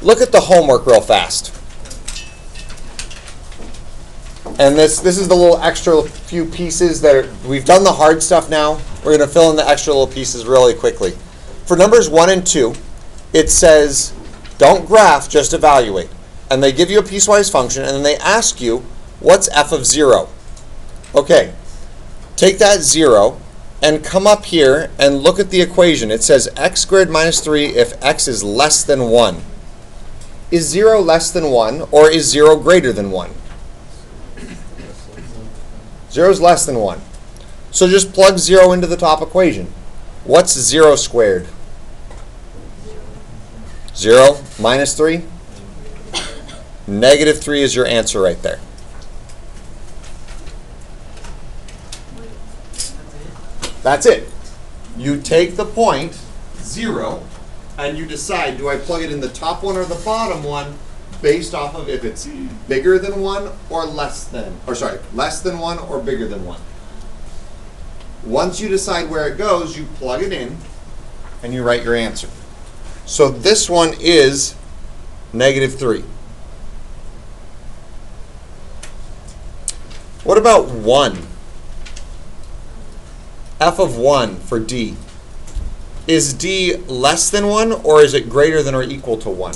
look at the homework real fast. And this is the little extra few pieces that we've done the hard stuff now. We're going to fill in the extra little pieces really quickly. For numbers 1 and 2, it says don't graph, just evaluate. And they give you a piecewise function, and then they ask you, what's f of 0? Okay, take that 0 and come up here and look at the equation. It says x squared minus 3 if x is less than 1. Is 0 less than 1, or is 0 greater than 1? 0 is less than 1. So just plug 0 into the top equation. What's 0 squared? 0 minus 3? Negative 3 is your answer right there. That's it. You take the point, 0, and you decide, do I plug it in the top one or the bottom one, based off of if it's bigger than 1 or less than, less than 1 or bigger than 1. Once you decide where it goes, you plug it in and you write your answer. So this one is negative 3. What about 1? F of 1 for D. Is D less than 1, or is it greater than or equal to 1?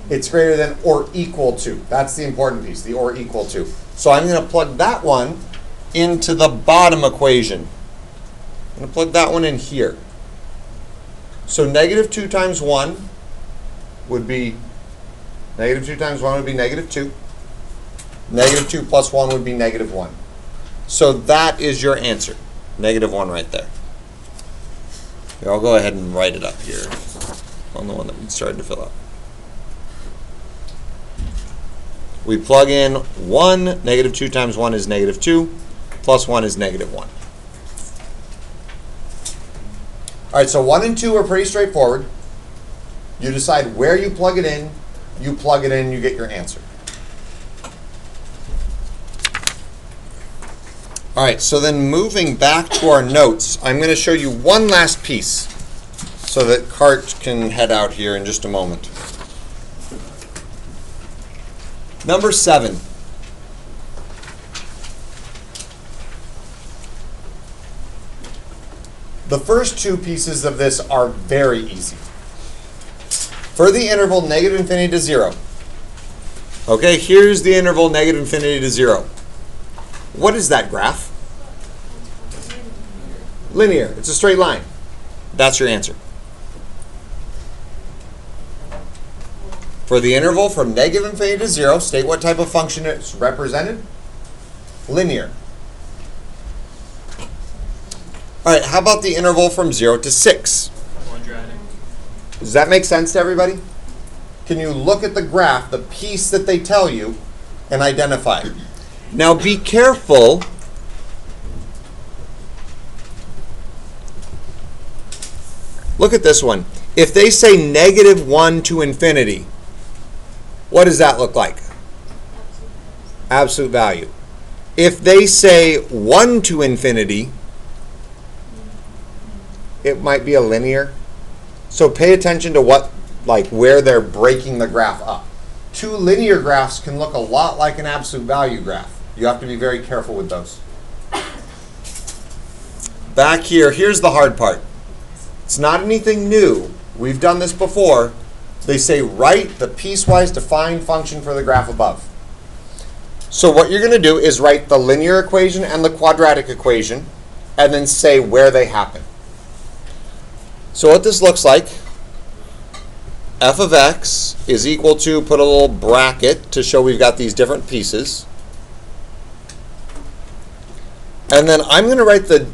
It's greater than or equal to. That's the important piece, the or equal to. So I'm going to plug that one into the bottom equation. I'm going to plug that one in here. So negative 2 times 1 would be, negative 2 times 1 would be negative 2. Negative 2 plus 1 would be negative 1. So that is your answer. Negative 1 right there. Here, I'll go ahead and write it up here on the one that we started to fill out. We plug in 1, negative 2 times 1 is negative 2, plus 1 is negative 1. All right, so 1 and 2 are pretty straightforward. You decide where you plug it in, you get your answer. All right, so then moving back to our notes, I'm going to show you one last piece so that Cart can head out here in just a moment. Number 7. The first two pieces of this are very easy. For the interval negative infinity to 0. Okay, here's the interval negative infinity to 0. What is that graph? Linear. It's a straight line. That's your answer. For the interval from negative infinity to 0, state what type of function it's represented. Linear. All right, how about the interval from 0 to 6? Quadratic. Does that make sense to everybody? Can you look at the graph, the piece that they tell you, and identify it? Now be careful. Look at this one. If they say negative 1 to infinity, what does that look like? Absolute value. If they say 1 to infinity, it might be a linear. So pay attention to where they're breaking the graph up. Two linear graphs can look a lot like an absolute value graph. You have to be very careful with those. Back here, here's the hard part. It's not anything new. We've done this before. They say write the piecewise defined function for the graph above. So what you're going to do is write the linear equation and the quadratic equation and then say where they happen. So what this looks like, f of x is equal to, put a little bracket to show we've got these different pieces. And then I'm going to write the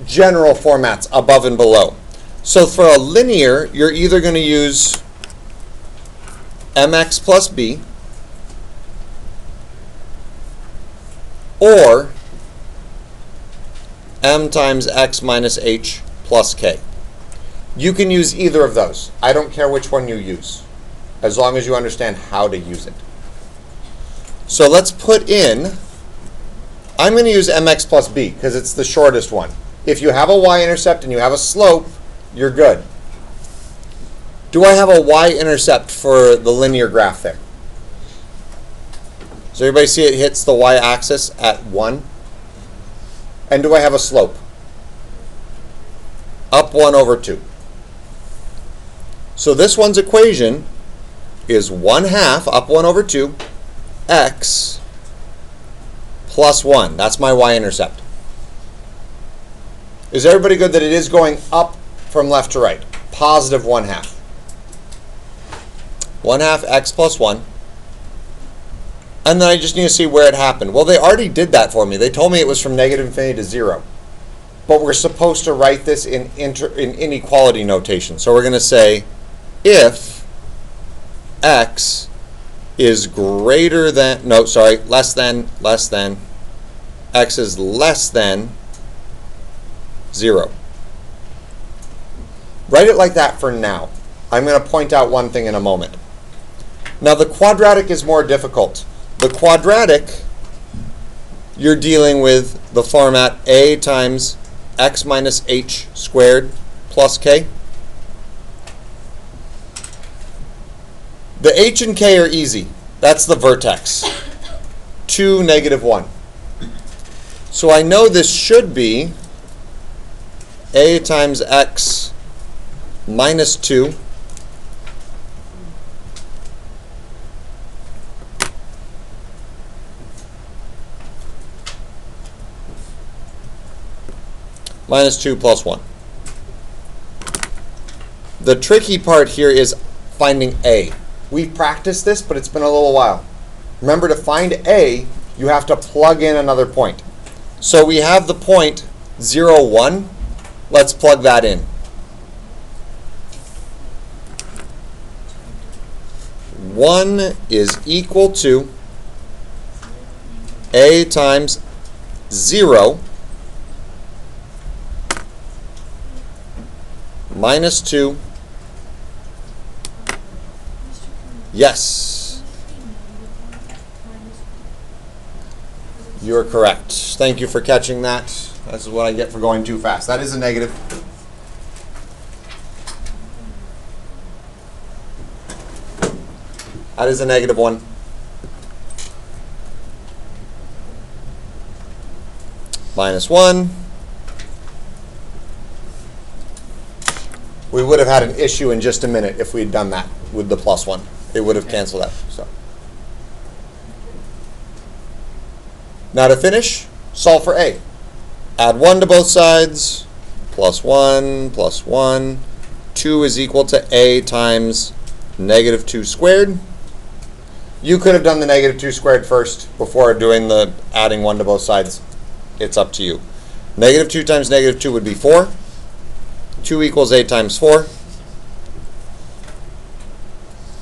general formats above and below. So for a linear, you're either going to use mx plus b or m times x minus h plus k. You can use either of those. I don't care which one you use, as long as you understand how to use it. So let's put in, I'm going to use mx plus b because it's the shortest one. If you have a y-intercept and you have a slope, you're good. Do I have a y-intercept for the linear graph there? Does everybody see it hits the y-axis at 1? And do I have a slope? Up 1 over 2. So this one's equation is 1/2 up 1 over 2 x plus 1. That's my y-intercept. Is everybody good that it is going up from left to right? Positive 1/2. 1/2 x plus 1. And then I just need to see where it happened. Well, they already did that for me. They told me it was from negative infinity to 0. But we're supposed to write this in inequality notation. So we're going to say if x is greater than, no, sorry, less than, x is less than 0. Write it like that for now. I'm going to point out one thing in a moment. Now the quadratic is more difficult. The quadratic, you're dealing with the format a times x minus h squared plus k. The h and k are easy. That's the vertex. 2, negative 1. So I know this should be a times x minus 2 minus 2 plus 1. The tricky part here is finding a. We've practiced this, but it's been a little while. Remember, to find a, you have to plug in another point. So we have the point 0, 1. Let's plug that in. 1 is equal to a times 0 minus 2. Yes. You're correct. Thank you for catching that. This is what I get for going too fast. That is a negative. That is a negative 1. Minus 1. We would have had an issue in just a minute if we had done that with the plus 1. It would have canceled out. So now to finish, solve for a. Add 1 to both sides. Plus 1, plus 1. 2 is equal to a times negative 2 squared. You could have done the negative 2 squared first before doing the adding 1 to both sides. It's up to you. Negative 2 times negative 2 would be 4. 2 equals a times 4.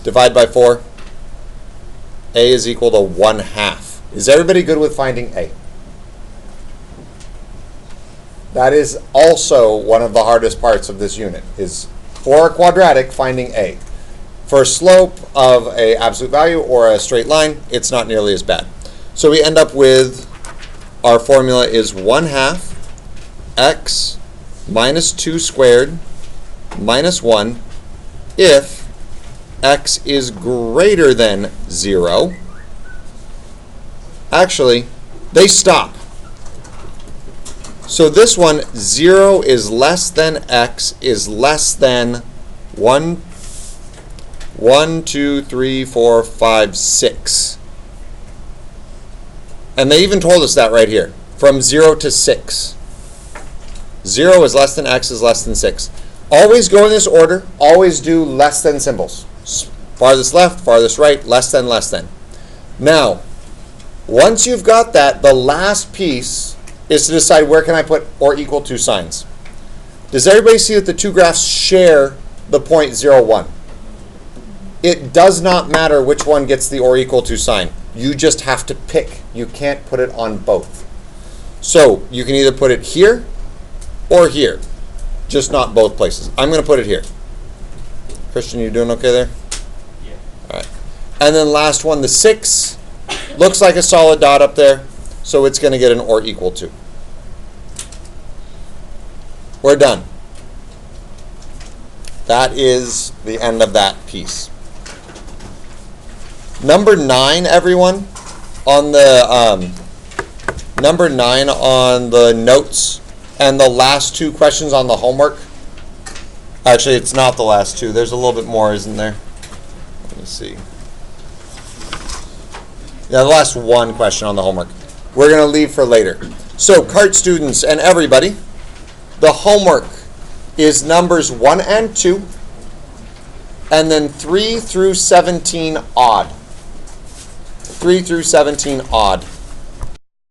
Divide by 4. A is equal to 1/2. Is everybody good with finding a? That is also one of the hardest parts of this unit, is for a quadratic, finding a. For a slope of an absolute value or a straight line, it's not nearly as bad. So we end up with, our formula is 1/2 x minus 2 squared minus 1 if x is greater than 0. Actually, they stop. So this one, 0 is less than x is less than 1, 2, 3, 4, 5, 6. And they even told us that right here, from 0 to 6. 0 is less than x is less than 6. Always go in this order. Always do less than symbols. Farthest left, farthest right, less than, less than. Now, once you've got that, the last piece is to decide where can I put or equal to signs. Does everybody see that the two graphs share the point 0, 1? It does not matter which one gets the or equal to sign. You just have to pick. You can't put it on both. So you can either put it here or here, just not both places. I'm going to put it here. Christian, you doing okay there? Yeah. All right. And then last one, the 6, looks like a solid dot up there, so it's going to get an or equal to. We're done. That is the end of that piece. Number 9, everyone, on the number 9 on the notes, and the last 2 questions on the homework. Actually, it's not the last 2. There's a little bit more, isn't there? Let me see. Yeah, the last 1 question on the homework. We're going to leave for later. So, CART students and everybody, the homework is numbers 1 and 2, and then 3 through 17 odd. 3 through 17 odd.